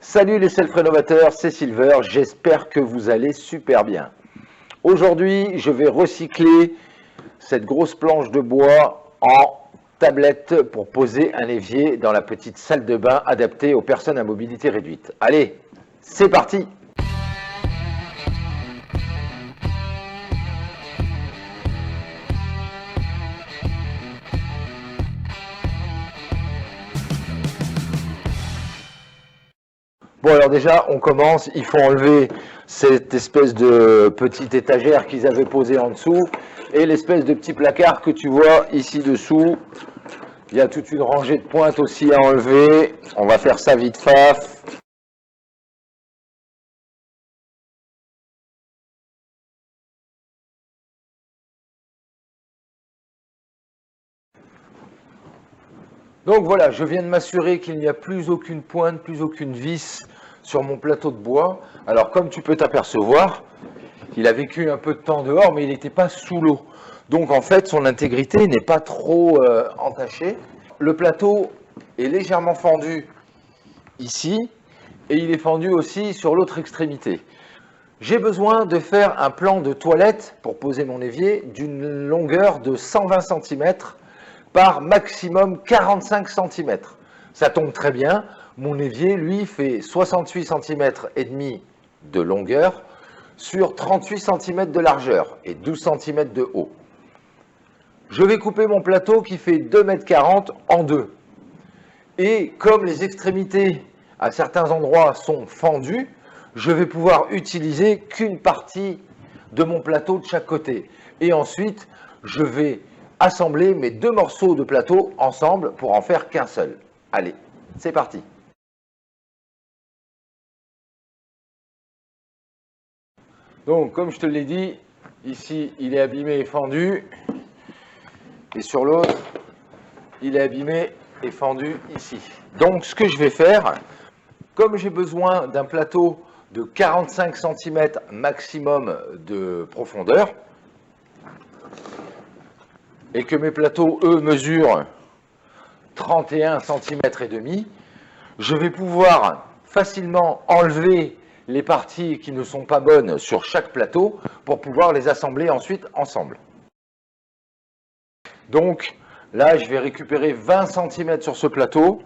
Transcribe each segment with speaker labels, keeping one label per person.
Speaker 1: Salut les self-rénovateurs, c'est Silver, j'espère que vous allez super bien. Aujourd'hui, je vais recycler cette grosse planche de bois en tablette pour poser un évier dans la petite salle de bain adaptée aux personnes à mobilité réduite. Allez, c'est parti! Bon, alors déjà, on commence, il faut enlever cette espèce de petite étagère qu'ils avaient posée en dessous et l'espèce de petit placard que tu vois ici dessous. Il y a toute une rangée de pointes aussi à enlever. On va faire ça vite faf. Donc voilà, je viens de m'assurer qu'il n'y a plus aucune pointe, plus aucune vis sur mon plateau de bois. Alors comme tu peux t'apercevoir, il a vécu un peu de temps dehors, mais il n'était pas sous l'eau. Donc en fait, son intégrité n'est pas trop entachée. Le plateau est légèrement fendu ici, et il est fendu aussi sur l'autre extrémité. J'ai besoin de faire un plan de toilette pour poser mon évier d'une longueur de 120 cm par maximum 45 cm. Ça tombe très bien, mon évier, lui, fait 68 cm et demi de longueur sur 38 cm de largeur et 12 cm de haut. Je vais couper mon plateau qui fait 2,40 m en deux. Et comme les extrémités à certains endroits sont fendues, je vais pouvoir utiliser qu'une partie de mon plateau de chaque côté. Et ensuite, je vais assembler mes deux morceaux de plateau ensemble pour en faire qu'un seul. Allez, c'est parti. Donc, comme je te l'ai dit, ici, il est abîmé et fendu. Et sur l'autre, il est abîmé et fendu ici. Donc, ce que je vais faire, comme j'ai besoin d'un plateau de 45 cm maximum de profondeur, et que mes plateaux, eux, mesurent 31 cm et demi, je vais pouvoir facilement enlever les parties qui ne sont pas bonnes sur chaque plateau pour pouvoir les assembler ensuite ensemble. Donc là, je vais récupérer 20 cm sur ce plateau.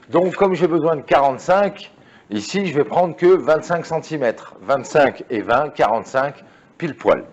Speaker 1: Donc comme j'ai besoin de 45, ici je vais prendre que 25 cm. 25 et 20, 45, pile poil.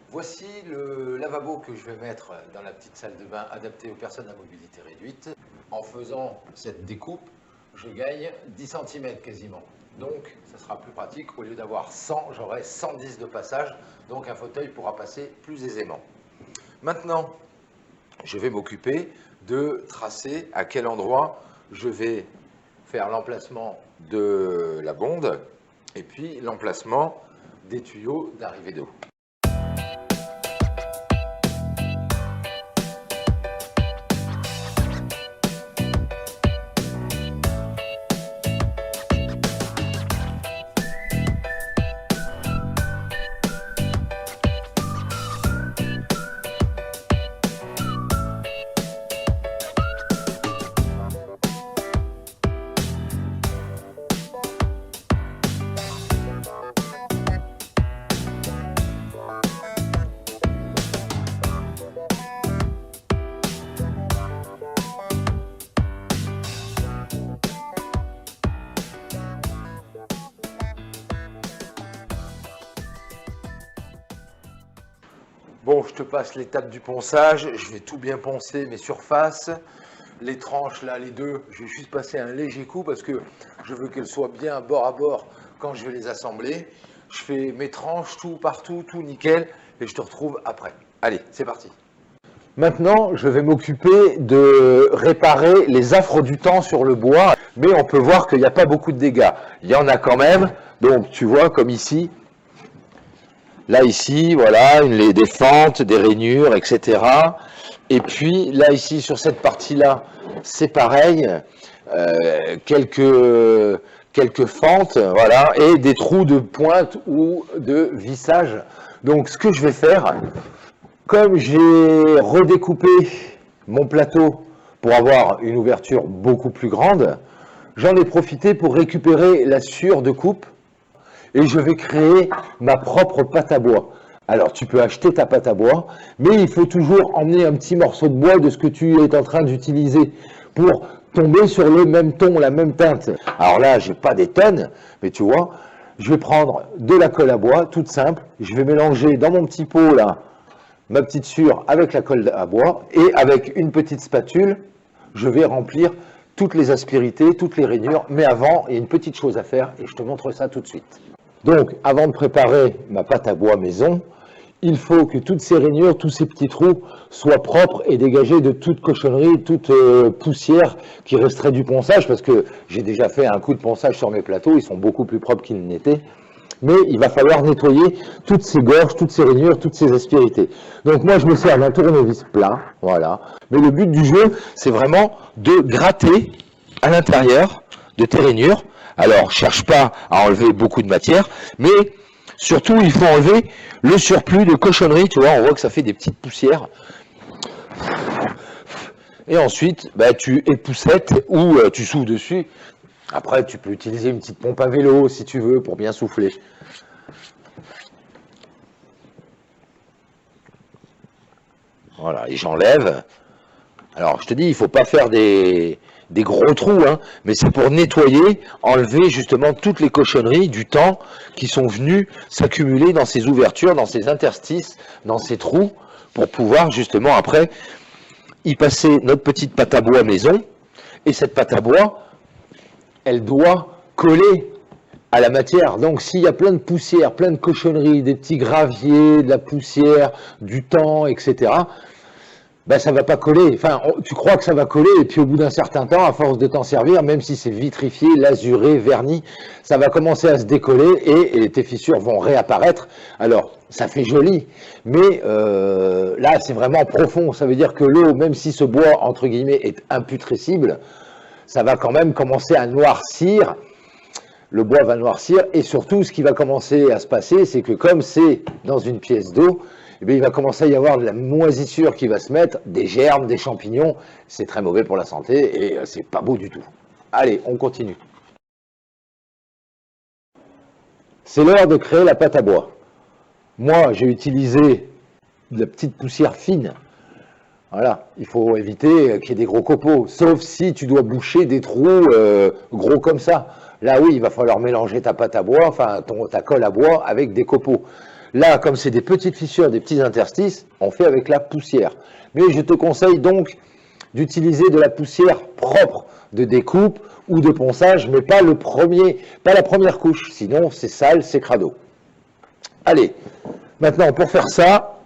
Speaker 1: Voici le lavabo que je vais mettre dans la petite salle de bain adaptée aux personnes à mobilité réduite. En faisant cette découpe, je gagne 10 cm quasiment. Donc, ça sera plus pratique. Au lieu d'avoir 100, j'aurai 110 de passage. Donc, un fauteuil pourra passer plus aisément. Maintenant, je vais m'occuper de tracer à quel endroit je vais faire l'emplacement de la bonde et puis l'emplacement des tuyaux d'arrivée d'eau. Bon, je te passe l'étape du ponçage. Je vais tout bien poncer mes surfaces. Les tranches, là, les deux, je vais juste passer un léger coup parce que je veux qu'elles soient bien bord à bord quand je vais les assembler. je fais mes tranches, tout partout, tout nickel, et je te retrouve après. Allez, c'est parti. Maintenant, je vais m'occuper de réparer les affres du temps sur le bois, mais on peut voir qu'il n'y a pas beaucoup de dégâts. Il y en a quand même, donc tu vois, comme ici, là ici, voilà, des fentes, des rainures, etc. Et puis là ici, sur cette partie-là, c'est pareil, quelques fentes, voilà, et des trous de pointe ou de vissage. Donc ce que je vais faire, comme j'ai redécoupé mon plateau pour avoir une ouverture beaucoup plus grande, j'en ai profité pour récupérer la sciure de coupe et je vais créer ma propre pâte à bois. Alors tu peux acheter ta pâte à bois, mais il faut toujours emmener un petit morceau de bois de ce que tu es en train d'utiliser pour tomber sur le même ton, la même teinte. Alors là, j'ai pas des tonnes, mais tu vois, je vais prendre de la colle à bois, toute simple, je vais mélanger dans mon petit pot là, ma petite sciure avec la colle à bois, et avec une petite spatule, je vais remplir toutes les aspérités, toutes les rainures, mais avant, il y a une petite chose à faire, et je te montre ça tout de suite. Donc, avant de préparer ma pâte à bois maison, il faut que toutes ces rainures, tous ces petits trous soient propres et dégagés de toute cochonnerie, toute poussière qui resterait du ponçage, parce que j'ai déjà fait un coup de ponçage sur mes plateaux, ils sont beaucoup plus propres qu'ils n'étaient. Mais il va falloir nettoyer toutes ces gorges, toutes ces rainures, toutes ces aspérités. Donc moi, je me sers d'un tournevis plat, voilà. Mais le but du jeu, c'est vraiment de gratter à l'intérieur de tes rainures. Alors, cherche pas à enlever beaucoup de matière, mais surtout, il faut enlever le surplus de cochonnerie. Tu vois, on voit que ça fait des petites poussières. Et ensuite, bah, tu époussettes ou tu souffles dessus. Après, tu peux utiliser une petite pompe à vélo si tu veux pour bien souffler. Voilà, et j'enlève. Alors, je te dis, il ne faut pas faire des gros trous, hein, mais c'est pour nettoyer, enlever justement toutes les cochonneries du temps qui sont venues s'accumuler dans ces ouvertures, dans ces interstices, dans ces trous, pour pouvoir justement après y passer notre petite pâte à bois maison. Et cette pâte à bois, elle doit coller à la matière. Donc s'il y a plein de poussière, plein de cochonneries, des petits graviers, de la poussière, du temps, etc., ben ça va pas coller. Enfin, tu crois que ça va coller, et puis au bout d'un certain temps, à force de t'en servir, même si c'est vitrifié, lasuré, verni, ça va commencer à se décoller et tes fissures vont réapparaître. Alors, ça fait joli, mais là, c'est vraiment profond. Ça veut dire que l'eau, même si ce bois, entre guillemets, est imputrescible, ça va quand même commencer à noircir. Le bois va noircir, et surtout, ce qui va commencer à se passer, c'est que comme c'est dans une pièce d'eau, eh bien, il va commencer à y avoir de la moisissure qui va se mettre, des germes, des champignons. C'est très mauvais pour la santé et c'est pas beau du tout. Allez, on continue. C'est l'heure de créer la pâte à bois. Moi, j'ai utilisé de la petite poussière fine. Voilà, il faut éviter qu'il y ait des gros copeaux, sauf si tu dois boucher des trous gros comme ça. Là, oui, il va falloir mélanger ta pâte à bois, enfin ta colle à bois avec des copeaux. Là, comme c'est des petites fissures, des petits interstices, on fait avec la poussière. Mais je te conseille donc d'utiliser de la poussière propre de découpe ou de ponçage, mais pas la première couche, sinon c'est sale, c'est crado. Allez, maintenant pour faire ça,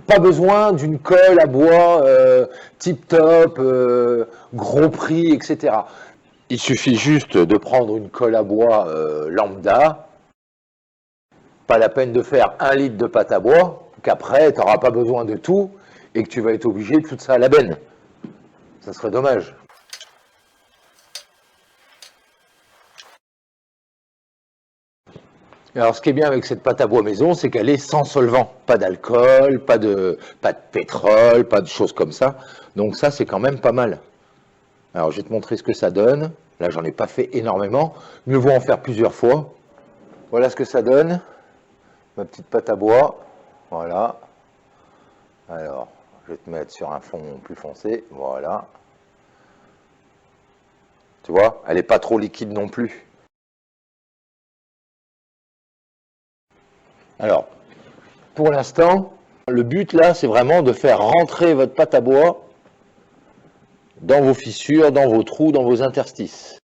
Speaker 1: pas besoin d'une colle à bois tip top, gros prix, etc. Il suffit juste de prendre une colle à bois lambda. Pas la peine de faire 1 litre de pâte à bois, qu'après, tu n'auras pas besoin de tout, et que tu vas être obligé de foutre ça à la benne. Ça serait dommage. Alors, ce qui est bien avec cette pâte à bois maison, c'est qu'elle est sans solvant. Pas d'alcool, pas de pétrole, pas de choses comme ça. Donc ça, c'est quand même pas mal. Alors, je vais te montrer ce que ça donne. Là, j'en ai pas fait énormément. Mieux vaut en faire plusieurs fois. Voilà ce que ça donne. Ma petite pâte à bois, voilà. Alors, je vais te mettre sur un fond plus foncé, voilà. Tu vois, elle n'est pas trop liquide non plus. Alors, pour l'instant, le but là, c'est vraiment de faire rentrer votre pâte à bois dans vos fissures, dans vos trous, dans vos interstices.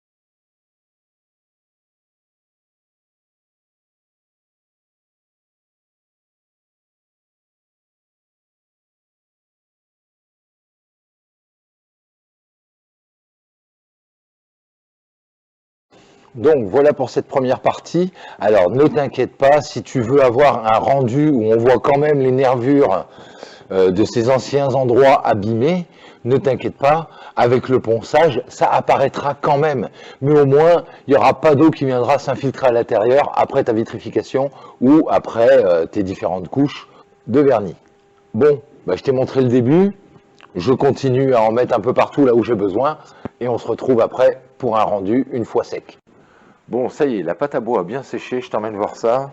Speaker 1: Donc voilà pour cette première partie. Alors ne t'inquiète pas, si tu veux avoir un rendu où on voit quand même les nervures de ces anciens endroits abîmés, ne t'inquiète pas, avec le ponçage, ça apparaîtra quand même. Mais au moins, il n'y aura pas d'eau qui viendra s'infiltrer à l'intérieur après ta vitrification ou après tes différentes couches de vernis. Bon, bah, je t'ai montré le début, je continue à en mettre un peu partout là où j'ai besoin et on se retrouve après pour un rendu une fois sec. Bon, ça y est, la pâte à bois a bien séché, je t'emmène voir ça.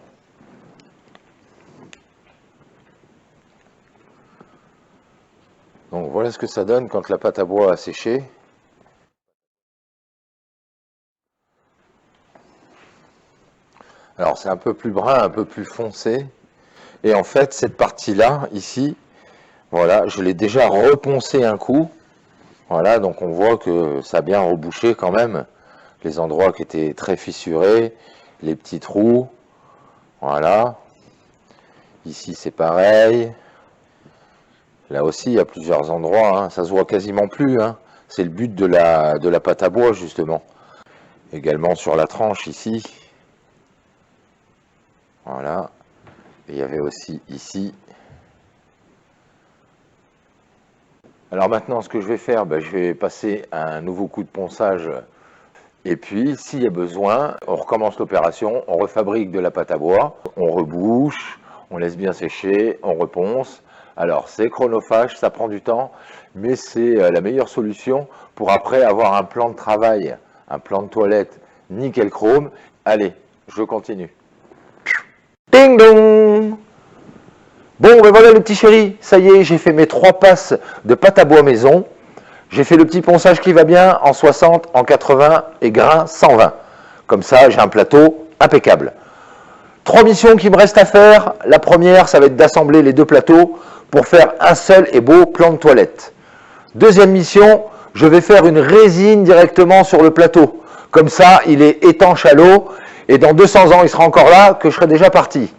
Speaker 1: Donc voilà ce que ça donne quand la pâte à bois a séché. Alors c'est un peu plus brun, un peu plus foncé. Et en fait, cette partie-là, ici, voilà, je l'ai déjà reponcé un coup. Voilà, donc on voit que ça a bien rebouché quand même. Les endroits qui étaient très fissurés, les petits trous, voilà. Ici c'est pareil. Là aussi il y a plusieurs endroits, hein. Ça se voit quasiment plus, hein. C'est le but de la pâte à bois justement. Également sur la tranche ici. Voilà. Et il y avait aussi ici. Alors maintenant ce que je vais faire, je vais passer un nouveau coup de ponçage. Et puis, s'il y a besoin, on recommence l'opération, on refabrique de la pâte à bois, on rebouche, on laisse bien sécher, on reponce. Alors, c'est chronophage, ça prend du temps, mais c'est la meilleure solution pour après avoir un plan de travail, un plan de toilette nickel chrome. Allez, je continue. Ding dong! Bon, ben voilà les petits chéris, ça y est, j'ai fait mes 3 passes de pâte à bois maison. J'ai fait le petit ponçage qui va bien en 60, en 80 et grain 120. Comme ça, j'ai un plateau impeccable. 3 missions qui me restent à faire. La première, ça va être d'assembler les 2 plateaux pour faire un seul et beau plan de toilette. Deuxième mission, je vais faire une résine directement sur le plateau. Comme ça, il est étanche à l'eau et dans 200 ans, il sera encore là que je serai déjà parti.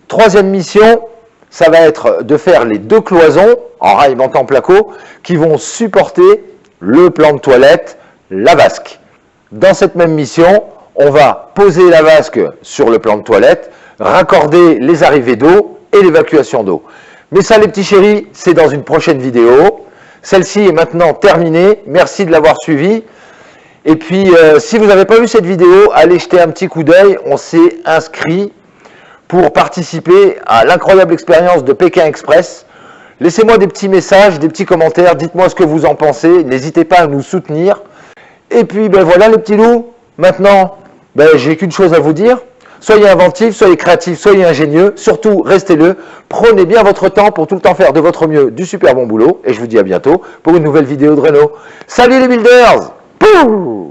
Speaker 1: Troisième mission, ça va être de faire les 2 cloisons en rail montant placo qui vont supporter le plan de toilette, la vasque. Dans cette même mission, on va poser la vasque sur le plan de toilette, raccorder les arrivées d'eau et l'évacuation d'eau. Mais ça les petits chéris, c'est dans une prochaine vidéo. Celle-ci est maintenant terminée. Merci de l'avoir suivie. Et puis, si vous n'avez pas vu cette vidéo, allez jeter un petit coup d'œil. On s'est inscrit pour participer à l'incroyable expérience de Pékin Express. Laissez-moi des petits messages, des petits commentaires, dites-moi ce que vous en pensez, n'hésitez pas à nous soutenir. Et puis voilà les petits loups, maintenant j'ai qu'une chose à vous dire, soyez inventifs, soyez créatifs, soyez ingénieux, surtout restez-le, prenez bien votre temps pour tout le temps faire de votre mieux du super bon boulot, et je vous dis à bientôt pour une nouvelle vidéo de Renault. Salut les builders! Pouh!